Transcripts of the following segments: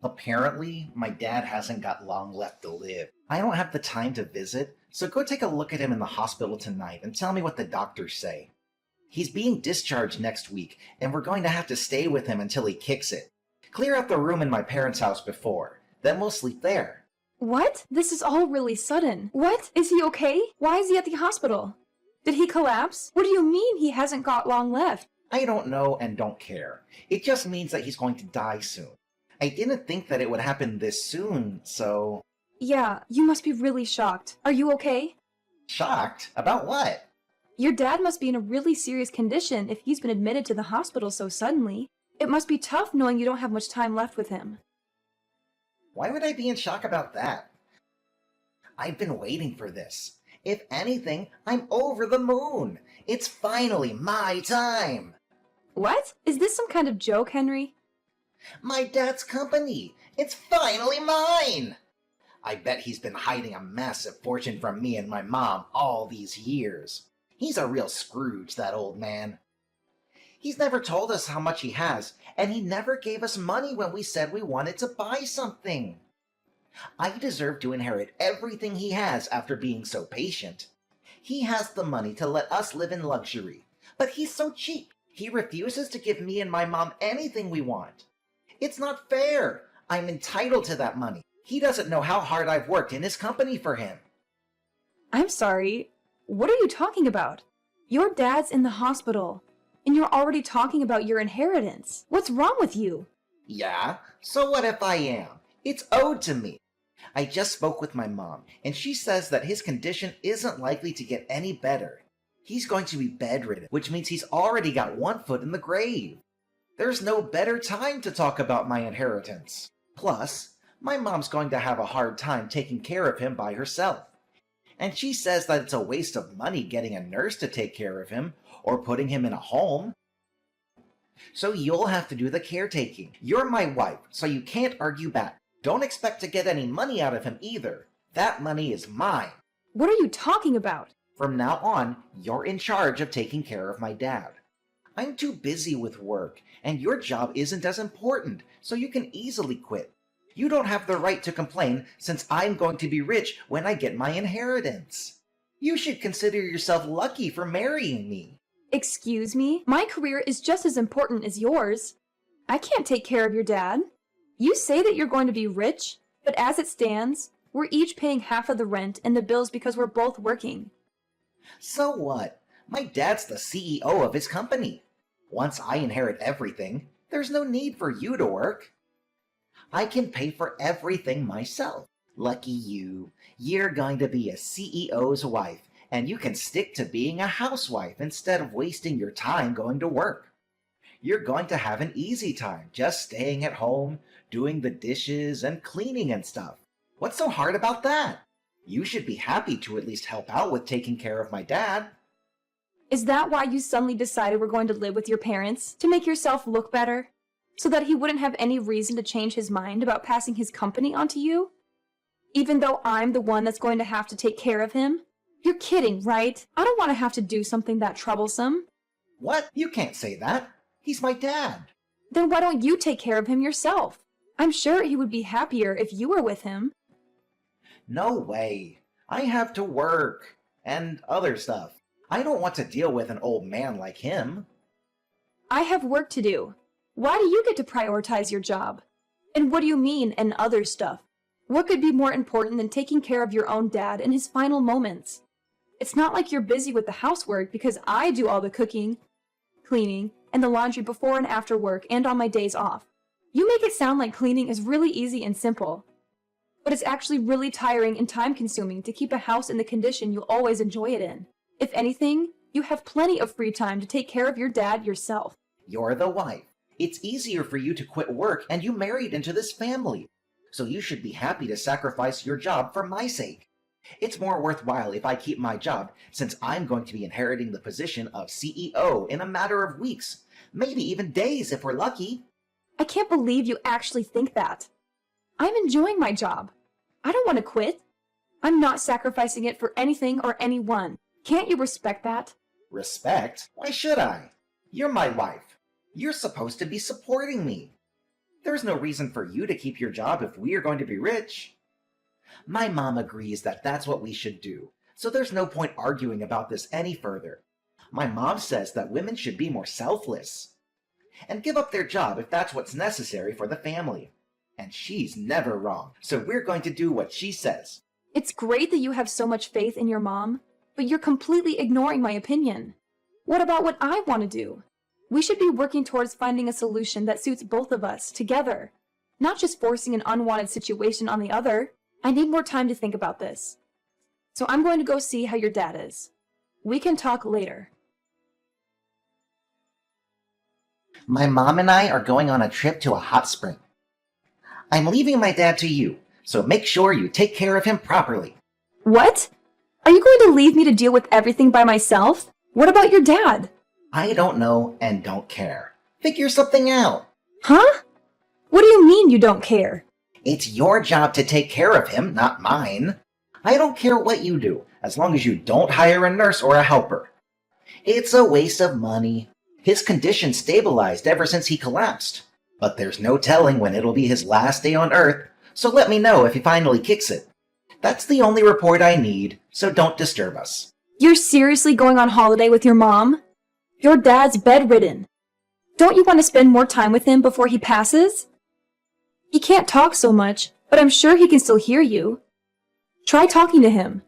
Apparently, my dad hasn't got long left to live. I don't have the time to visit, so go take a look at him in the hospital tonight and tell me what the doctors say. He's being discharged next week, and we're going to have to stay with him until he kicks it. Clear out the room in my parents' house before, then we'll sleep there. What? This is all really sudden. What? Is he okay? Why is he at the hospital? Did he collapse? What do you mean he hasn't got long left? I don't know and don't care. It just means that he's going to die soon. I didn't think that it would happen this soon, so... Yeah, you must be really shocked. Are you okay? Shocked? About what? Your dad must be in a really serious condition if he's been admitted to the hospital so suddenly. It must be tough knowing you don't have much time left with him. Why would I be in shock about that? I've been waiting for this. If anything, I'm over the moon. It's finally my time. What? Is this some kind of joke, Henry? My dad's company. It's finally mine. I bet he's been hiding a massive fortune from me and my mom all these years. He's a real Scrooge, that old man. He's never told us how much he has, and he never gave us money when we said we wanted to buy something. I deserve to inherit everything he has after being so patient. He has the money to let us live in luxury, but he's so cheap. He refuses to give me and my mom anything we want. It's not fair. I'm entitled to that money. He doesn't know how hard I've worked in his company for him. I'm sorry. What are you talking about? Your dad's in the hospital, and you're already talking about your inheritance. What's wrong with you? Yeah? So what if I am? It's owed to me. I just spoke with my mom, and she says that his condition isn't likely to get any better. He's going to be bedridden, which means he's already got one foot in the grave. There's no better time to talk about my inheritance. Plus, my mom's going to have a hard time taking care of him by herself. And she says that it's a waste of money getting a nurse to take care of him or putting him in a home. So you'll have to do the caretaking. You're my wife, so you can't argue back. Don't expect to get any money out of him either. That money is mine. What are you talking about? From now on, you're in charge of taking care of my dad. I'm too busy with work, and your job isn't as important, so you can easily quit. You don't have the right to complain since I'm going to be rich when I get my inheritance. You should consider yourself lucky for marrying me. Excuse me? My career is just as important as yours. I can't take care of your dad. You say that you're going to be rich, but as it stands, we're each paying half of the rent and the bills because we're both working. So what? My dad's the CEO of his company. Once I inherit everything, there's no need for you to work. I can pay for everything myself. Lucky you. You're going to be a CEO's wife, and you can stick to being a housewife instead of wasting your time going to work. You're going to have an easy time just staying at home, doing the dishes and cleaning and stuff. What's so hard about that? You should be happy to at least help out with taking care of my dad. Is that why you suddenly decided we're going to live with your parents? To make yourself look better? So that he wouldn't have any reason to change his mind about passing his company onto you? Even though I'm the one that's going to have to take care of him? You're kidding, right? I don't want to have to do something that troublesome. What? You can't say that. He's my dad. Then why don't you take care of him yourself? I'm sure he would be happier if you were with him. No way. I have to work. And other stuff. I don't want to deal with an old man like him. I have work to do. Why do you get to prioritize your job? And what do you mean, and other stuff? What could be more important than taking care of your own dad in his final moments? It's not like you're busy with the housework because I do all the cooking, cleaning, and the laundry before and after work and on my days off. You make it sound like cleaning is really easy and simple. But it's actually really tiring and time-consuming to keep a house in the condition you always enjoy it in. If anything, you have plenty of free time to take care of your dad yourself. You're the wife. It's easier for you to quit work and you married into this family. So you should be happy to sacrifice your job for my sake. It's more worthwhile if I keep my job since I'm going to be inheriting the position of CEO in a matter of weeks, maybe even days if we're lucky. I can't believe you actually think that. I'm enjoying my job. I don't want to quit. I'm not sacrificing it for anything or anyone. Can't you respect that? Respect? Why should I? You're my wife. You're supposed to be supporting me. There's no reason for you to keep your job if we are going to be rich. My mom agrees that that's what we should do, so there's no point arguing about this any further. My mom says that women should be more selfless and give up their job if that's what's necessary for the family. And she's never wrong, so we're going to do what she says. It's great that you have so much faith in your mom, but you're completely ignoring my opinion. What about what I want to do? We should be working towards finding a solution that suits both of us together, not just forcing an unwanted situation on the other. I need more time to think about this. So I'm going to go see how your dad is. We can talk later. My mom and I are going on a trip to a hot spring. I'm leaving my dad to you, so make sure you take care of him properly. What? Are you going to leave me to deal with everything by myself? What about your dad? I don't know and don't care. Figure something out. Huh? What do you mean you don't care? It's your job to take care of him, not mine. I don't care what you do, as long as you don't hire a nurse or a helper. It's a waste of money. His condition stabilized ever since he collapsed. But there's no telling when it'll be his last day on Earth, so let me know if he finally kicks it. That's the only report I need, so don't disturb us. You're seriously going on holiday with your mom? Your dad's bedridden. Don't you want to spend more time with him before he passes? He can't talk so much, but I'm sure he can still hear you. Try talking to him.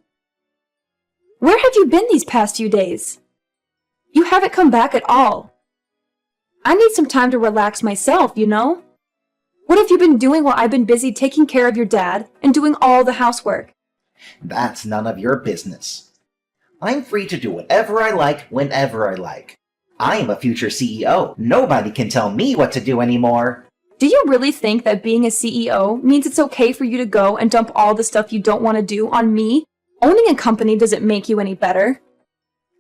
Where have you been these past few days? You haven't come back at all. I need some time to relax myself, you know? What have you been doing while I've been busy taking care of your dad and doing all the housework? That's none of your business. I'm free to do whatever I like whenever I like. I am a future CEO. Nobody can tell me what to do anymore. Do you really think that being a CEO means it's okay for you to go and dump all the stuff you don't want to do on me? Owning a company doesn't make you any better.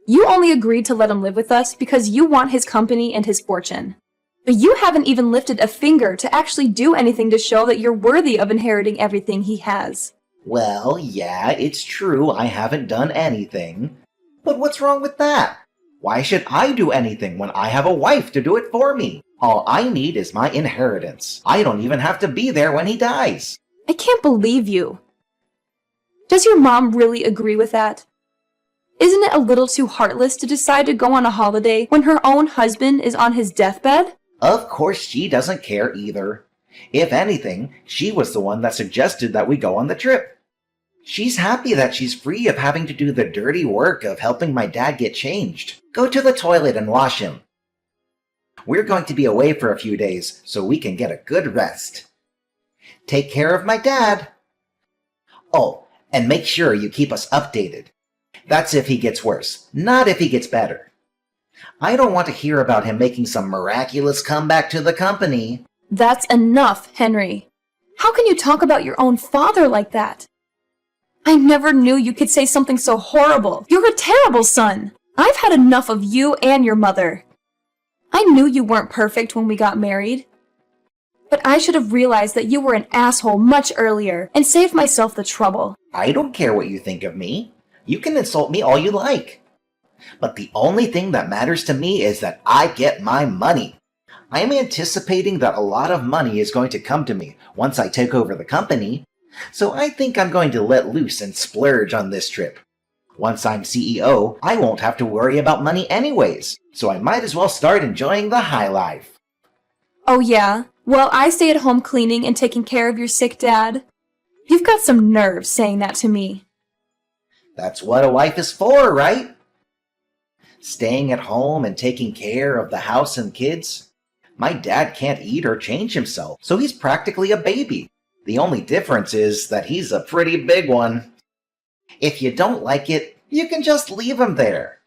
You only agreed to let him live with us because you want his company and his fortune. But you haven't even lifted a finger to actually do anything to show that you're worthy of inheriting everything he has. Well, yeah, it's true I haven't done anything. But what's wrong with that? Why should I do anything when I have a wife to do it for me? All I need is my inheritance. I don't even have to be there when he dies. I can't believe you. Does your mom really agree with that? Isn't it a little too heartless to decide to go on a holiday when her own husband is on his deathbed? Of course she doesn't care either. If anything, she was the one that suggested that we go on the trip. She's happy that she's free of having to do the dirty work of helping my dad get changed. Go to the toilet and wash him. We're going to be away for a few days, so we can get a good rest. Take care of my dad. Oh, and make sure you keep us updated. That's if he gets worse, not if he gets better. I don't want to hear about him making some miraculous comeback to the company. That's enough, Henry. How can you talk about your own father like that? I never knew you could say something so horrible. You're a terrible son. I've had enough of you and your mother. I knew you weren't perfect when we got married. But I should have realized that you were an asshole much earlier and saved myself the trouble. I don't care what you think of me. You can insult me all you like. But the only thing that matters to me is that I get my money. I'm anticipating that a lot of money is going to come to me once I take over the company, so I think I'm going to let loose and splurge on this trip. Once I'm CEO, I won't have to worry about money anyways, so I might as well start enjoying the high life. Oh yeah? Well, I stay at home cleaning and taking care of your sick dad. You've got some nerve saying that to me. That's what a wife is for, right? Staying at home and taking care of the house and kids. My dad can't eat or change himself, so he's practically a baby. The only difference is that he's a pretty big one. If you don't like it, you can just leave him there.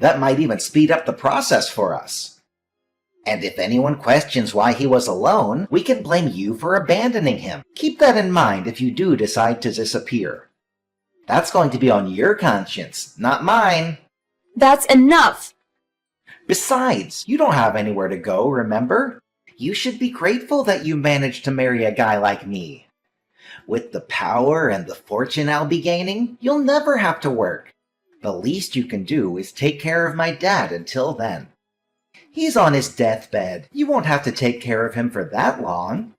That might even speed up the process for us. And if anyone questions why he was alone, we can blame you for abandoning him. Keep that in mind if you do decide to disappear. That's going to be on your conscience, not mine. That's enough! Besides, you don't have anywhere to go, remember? You should be grateful that you managed to marry a guy like me. With the power and the fortune I'll be gaining, you'll never have to work. The least you can do is take care of my dad until then. He's on his deathbed. You won't have to take care of him for that long.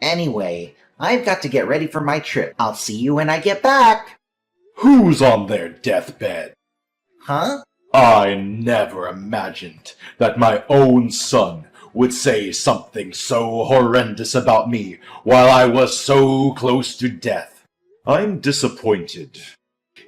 Anyway, I've got to get ready for my trip. I'll see you when I get back. Who's on their deathbed? Huh? I never imagined that my own son would say something so horrendous about me while I was so close to death. I'm disappointed.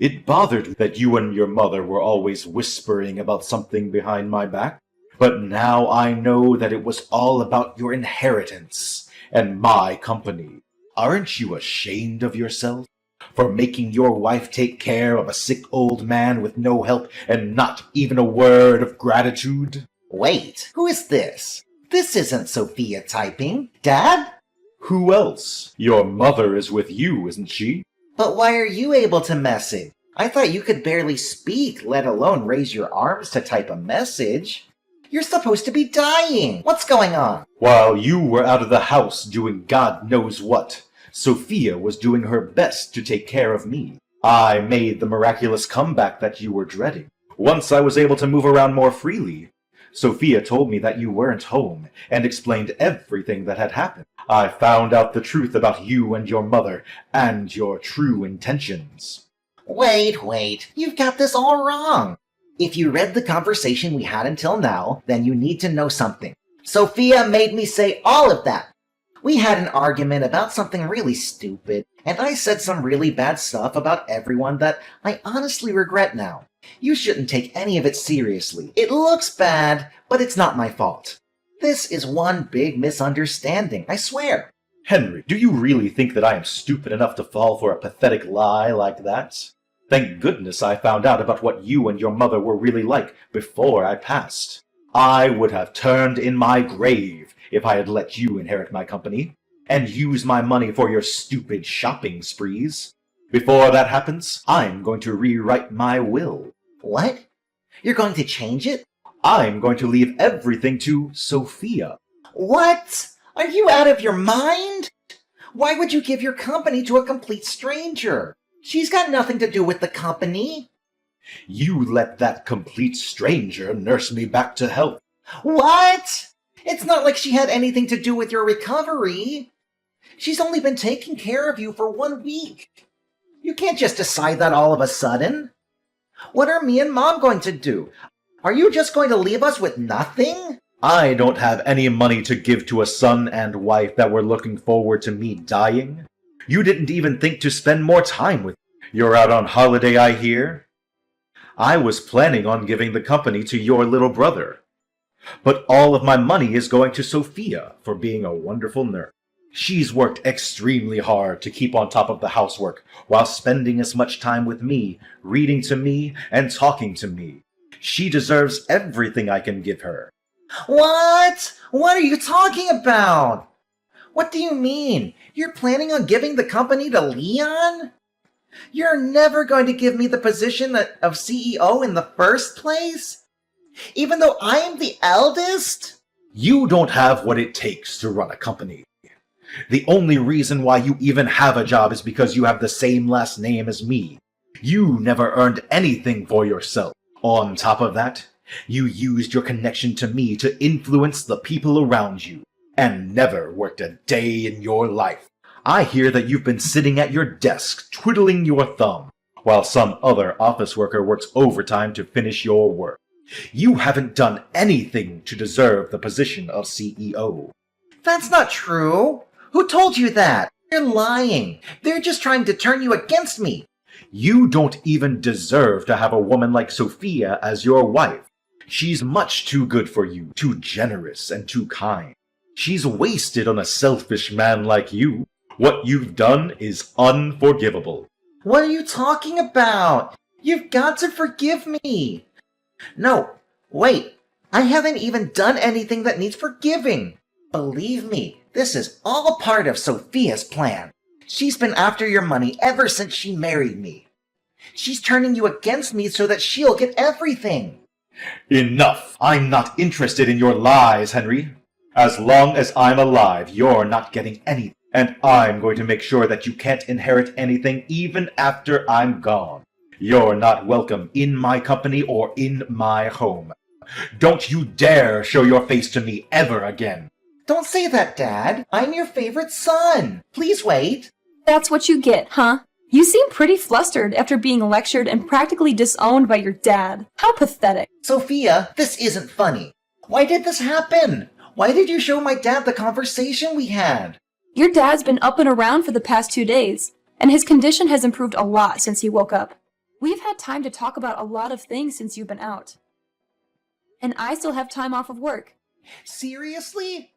It bothered me that you and your mother were always whispering about something behind my back, but now I know that it was all about your inheritance and my company. Aren't you ashamed of yourself for making your wife take care of a sick old man with no help and not even a word of gratitude? Wait, who is this? This isn't Sophia typing. Dad? Who else? Your mother is with you, isn't she? But why are you able to message? I thought you could barely speak, let alone raise your arms to type a message. You're supposed to be dying. What's going on? While you were out of the house doing God knows what, Sophia was doing her best to take care of me. I made the miraculous comeback that you were dreading. Once I was able to move around more freely, Sophia told me that you weren't home and explained everything that had happened. I found out the truth about you and your mother and your true intentions. Wait, you've got this all wrong. If you read the conversation we had until now, then you need to know something. Sophia made me say all of that. We had an argument about something really stupid, and I said some really bad stuff about everyone that I honestly regret now. You shouldn't take any of it seriously. It looks bad, but it's not my fault. This is one big misunderstanding, I swear. Henry, do you really think that I am stupid enough to fall for a pathetic lie like that? Thank goodness I found out about what you and your mother were really like before I passed. I would have turned in my grave if I had let you inherit my company and use my money for your stupid shopping sprees. Before that happens, I'm going to rewrite my will. What? You're going to change it? I'm going to leave everything to Sophia. What? Are you out of your mind? Why would you give your company to a complete stranger? She's got nothing to do with the company. You let that complete stranger nurse me back to health. What? It's not like she had anything to do with your recovery. She's only been taking care of you for 1 week. You can't just decide that all of a sudden. What are me and Mom going to do? Are you just going to leave us with nothing? I don't have any money to give to a son and wife that were looking forward to me dying. You didn't even think to spend more time with me. You're out on holiday, I hear. I was planning on giving the company to your little brother. But all of my money is going to Sophia for being a wonderful nurse. She's worked extremely hard to keep on top of the housework while spending as much time with me, reading to me, and talking to me. She deserves everything I can give her. What? What are you talking about? What do you mean? You're planning on giving the company to Leon? You're never going to give me the position of CEO in the first place? Even though I am the eldest? You don't have what it takes to run a company. The only reason why you even have a job is because you have the same last name as me. You never earned anything for yourself. On top of that, you used your connection to me to influence the people around you, and never worked a day in your life. I hear that you've been sitting at your desk twiddling your thumb, while some other office worker works overtime to finish your work. You haven't done anything to deserve the position of CEO. That's not true. Who told you that? You're lying. They're just trying to turn you against me. You don't even deserve to have a woman like Sophia as your wife. She's much too good for you, too generous and too kind. She's wasted on a selfish man like you. What you've done is unforgivable. What are you talking about? You've got to forgive me. No, wait. I haven't even done anything that needs forgiving. Believe me, this is all part of Sophia's plan. She's been after your money ever since she married me. She's turning you against me so that she'll get everything. Enough! I'm not interested in your lies, Henry. As long as I'm alive, you're not getting anything. And I'm going to make sure that you can't inherit anything even after I'm gone. You're not welcome in my company or in my home. Don't you dare show your face to me ever again. Don't say that, Dad. I'm your favorite son. Please wait. That's what you get, huh? You seem pretty flustered after being lectured and practically disowned by your dad. How pathetic. Sophia, this isn't funny. Why did this happen? Why did you show my dad the conversation we had? Your dad's been up and around for the past 2 days, and his condition has improved a lot since he woke up. We've had time to talk about a lot of things since you've been out. And I still have time off of work. Seriously?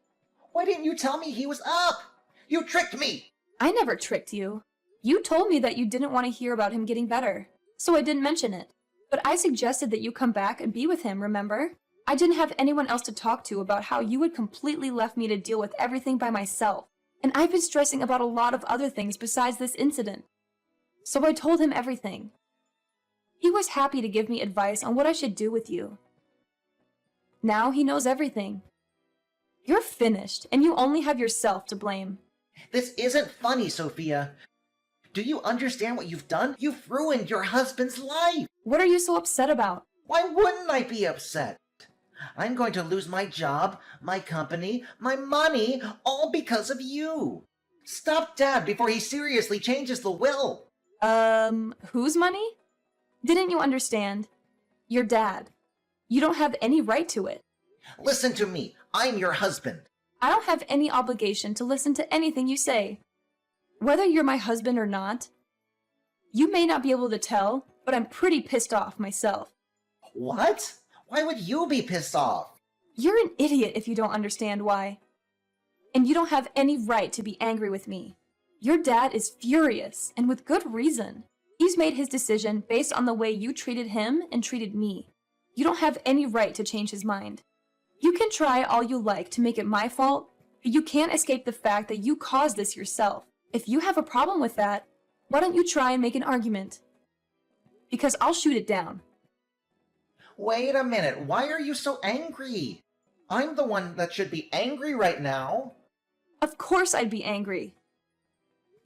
Why didn't you tell me he was up? You tricked me! I never tricked you. You told me that you didn't want to hear about him getting better, so I didn't mention it. But I suggested that you come back and be with him, remember? I didn't have anyone else to talk to about how you had completely left me to deal with everything by myself. And I've been stressing about a lot of other things besides this incident. So I told him everything. He was happy to give me advice on what I should do with you. Now he knows everything. You're finished, and you only have yourself to blame. This isn't funny, Sophia. Do you understand what you've done? You've ruined your husband's life. What are you so upset about? Why wouldn't I be upset? I'm going to lose my job, my company, my money, all because of you. Stop Dad before he seriously changes the will. Whose money? Didn't you understand? Your dad. You don't have any right to it. Listen to me. I'm your husband. I don't have any obligation to listen to anything you say. Whether you're my husband or not, you may not be able to tell, but I'm pretty pissed off myself. What? Why would you be pissed off? You're an idiot if you don't understand why. And you don't have any right to be angry with me. Your dad is furious, and with good reason. He's made his decision based on the way you treated him and treated me. You don't have any right to change his mind. You can try all you like to make it my fault, but you can't escape the fact that you caused this yourself. If you have a problem with that, why don't you try and make an argument? Because I'll shoot it down. Wait a minute. Why are you so angry? I'm the one that should be angry right now. Of course I'd be angry.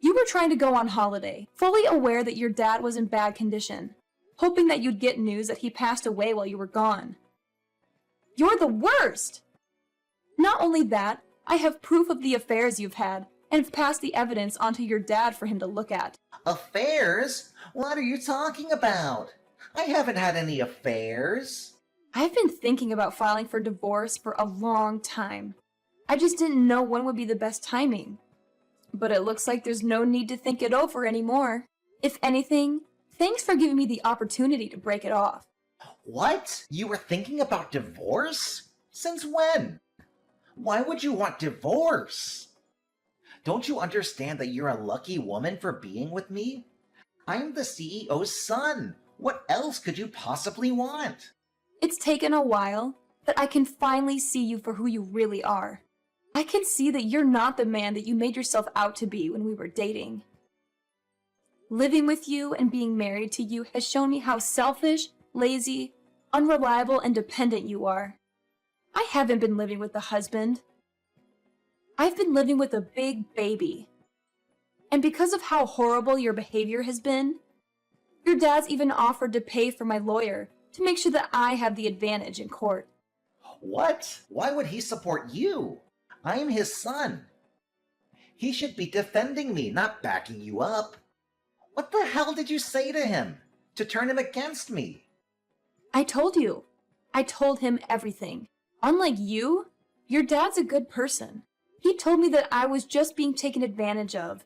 You were trying to go on holiday, fully aware that your dad was in bad condition, hoping that you'd get news that he passed away while you were gone. You're the worst! Not only that, I have proof of the affairs you've had, and have passed the evidence onto your dad for him to look at. Affairs? What are you talking about? I haven't had any affairs. I've been thinking about filing for divorce for a long time. I just didn't know when would be the best timing. But it looks like there's no need to think it over anymore. If anything, thanks for giving me the opportunity to break it off. What? You were thinking about divorce? Since when? Why would you want divorce? Don't you understand that you're a lucky woman for being with me? I'm the CEO's son. What else could you possibly want? It's taken a while, but I can finally see you for who you really are. I can see that you're not the man that you made yourself out to be when we were dating. Living with you and being married to you has shown me how selfish, lazy, unreliable, and dependent you are. I haven't been living with a husband. I've been living with a big baby. And because of how horrible your behavior has been, your dad's even offered to pay for my lawyer to make sure that I have the advantage in court. What? Why would he support you? I'm his son. He should be defending me, not backing you up. What the hell did you say to him? To turn him against me? I told you. I told him everything. Unlike you, your dad's a good person. He told me that I was just being taken advantage of,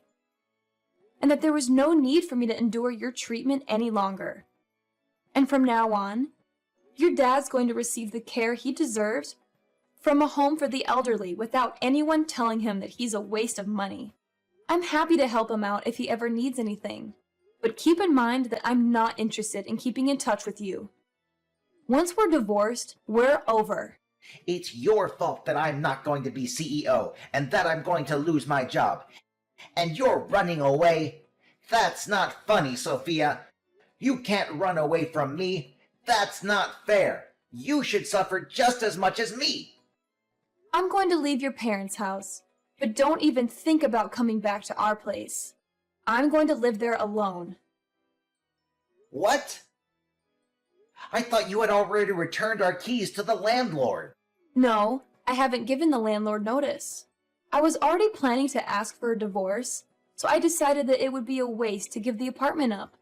and that there was no need for me to endure your treatment any longer. And from now on, your dad's going to receive the care he deserves from a home for the elderly without anyone telling him that he's a waste of money. I'm happy to help him out if he ever needs anything, but keep in mind that I'm not interested in keeping in touch with you. Once we're divorced, we're over. It's your fault that I'm not going to be CEO and that I'm going to lose my job. And you're running away? That's not funny, Sophia. You can't run away from me. That's not fair. You should suffer just as much as me. I'm going to leave your parents' house, but don't even think about coming back to our place. I'm going to live there alone. What? I thought you had already returned our keys to the landlord. No, I haven't given the landlord notice. I was already planning to ask for a divorce, so I decided that it would be a waste to give the apartment up.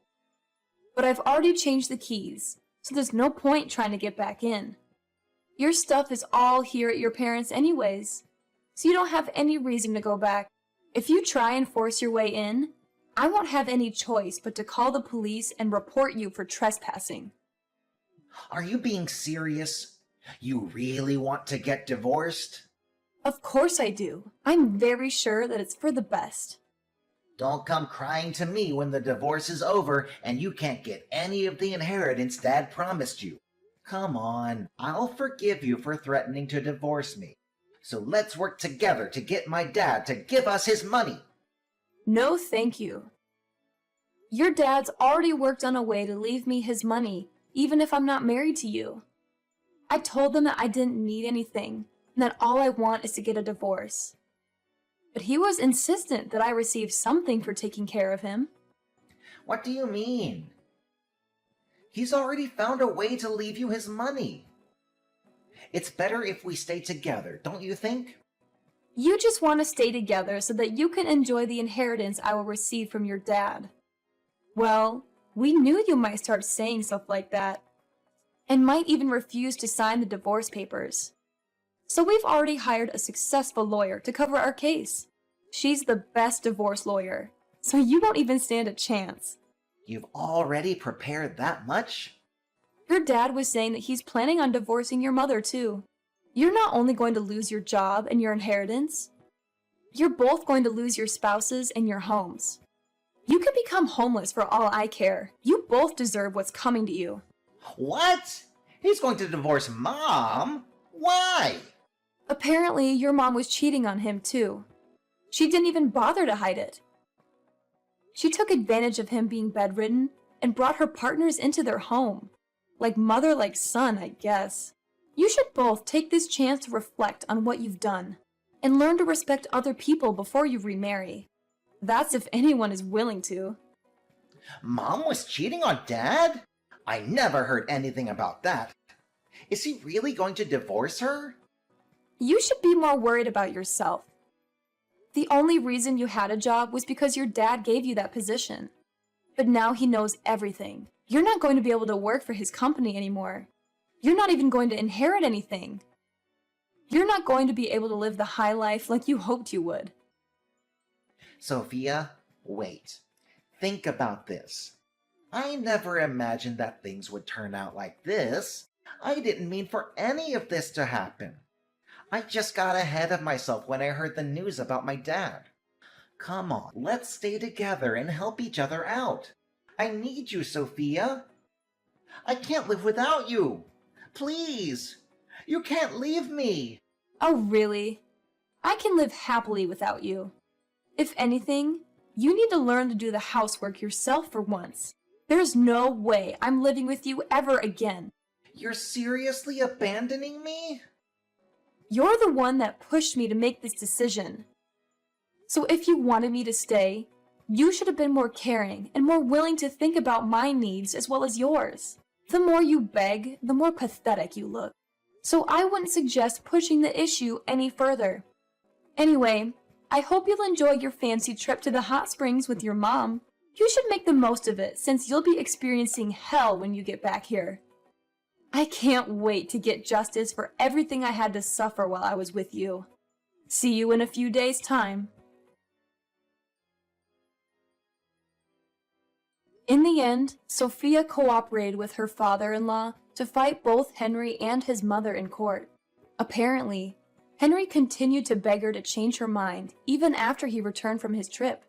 But I've already changed the keys, so there's no point trying to get back in. Your stuff is all here at your parents' anyways, so you don't have any reason to go back. If you try and force your way in, I won't have any choice but to call the police and report you for trespassing. Are you being serious? You really want to get divorced? Of course I do. I'm very sure that it's for the best. Don't come crying to me when the divorce is over and you can't get any of the inheritance Dad promised you. Come on, I'll forgive you for threatening to divorce me. So let's work together to get my dad to give us his money. No, thank you. Your dad's already worked on a way to leave me his money, even if I'm not married to you. I told him that I didn't need anything, and that all I want is to get a divorce. But he was insistent that I receive something for taking care of him. What do you mean? He's already found a way to leave you his money. It's better if we stay together, don't you think? You just want to stay together so that you can enjoy the inheritance I will receive from your dad. Well, we knew you might start saying stuff like that, and might even refuse to sign the divorce papers. So we've already hired a successful lawyer to cover our case. She's the best divorce lawyer, so you won't even stand a chance. You've already prepared that much? Your dad was saying that he's planning on divorcing your mother too. You're not only going to lose your job and your inheritance, you're both going to lose your spouses and your homes. You can become homeless for all I care. You both deserve what's coming to you. What? He's going to divorce Mom? Why? Apparently, your mom was cheating on him too. She didn't even bother to hide it. She took advantage of him being bedridden and brought her partners into their home. Like mother, like son, I guess. You should both take this chance to reflect on what you've done and learn to respect other people before you remarry. That's if anyone is willing to. Mom was cheating on Dad? I never heard anything about that. Is he really going to divorce her? You should be more worried about yourself. The only reason you had a job was because your dad gave you that position. But now he knows everything. You're not going to be able to work for his company anymore. You're not even going to inherit anything. You're not going to be able to live the high life like you hoped you would. Sophia, wait. Think about this. I never imagined that things would turn out like this. I didn't mean for any of this to happen. I just got ahead of myself when I heard the news about my dad. Come on, let's stay together and help each other out. I need you, Sophia. I can't live without you. Please, you can't leave me. Oh, really? I can live happily without you. If anything, you need to learn to do the housework yourself for once. There's no way I'm living with you ever again. You're seriously abandoning me? You're the one that pushed me to make this decision. So if you wanted me to stay, you should have been more caring and more willing to think about my needs as well as yours. The more you beg, the more pathetic you look. So I wouldn't suggest pushing the issue any further. Anyway, I hope you'll enjoy your fancy trip to the hot springs with your mom. You should make the most of it since you'll be experiencing hell when you get back here. I can't wait to get justice for everything I had to suffer while I was with you. See you in a few days' time. In the end, Sophia cooperated with her father-in-law to fight both Henry and his mother in court. Apparently, Henry continued to beg her to change her mind even after he returned from his trip.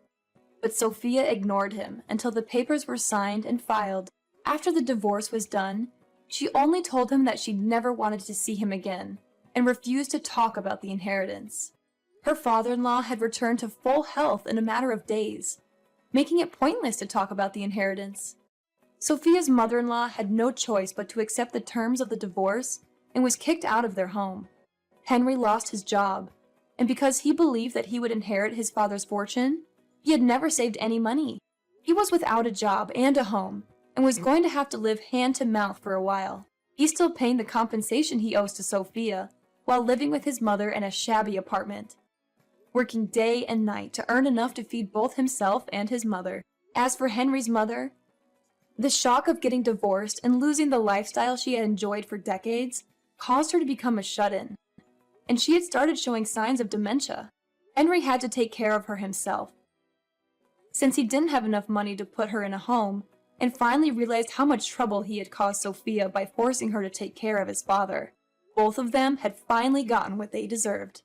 But Sophia ignored him until the papers were signed and filed. After the divorce was done, she only told him that she'd never wanted to see him again and refused to talk about the inheritance. Her father-in-law had returned to full health in a matter of days, making it pointless to talk about the inheritance. Sophia's mother-in-law had no choice but to accept the terms of the divorce and was kicked out of their home. Henry lost his job, and because he believed that he would inherit his father's fortune, he had never saved any money. He was without a job and a home, and was going to have to live hand to mouth for a while. He's still paying the compensation he owes to Sophia, while living with his mother in a shabby apartment, working day and night to earn enough to feed both himself and his mother. As for Henry's mother, the shock of getting divorced and losing the lifestyle she had enjoyed for decades caused her to become a shut-in, and she had started showing signs of dementia. Henry had to take care of her himself, since he didn't have enough money to put her in a home, and finally realized how much trouble he had caused Sophia by forcing her to take care of his father. Both of them had finally gotten what they deserved.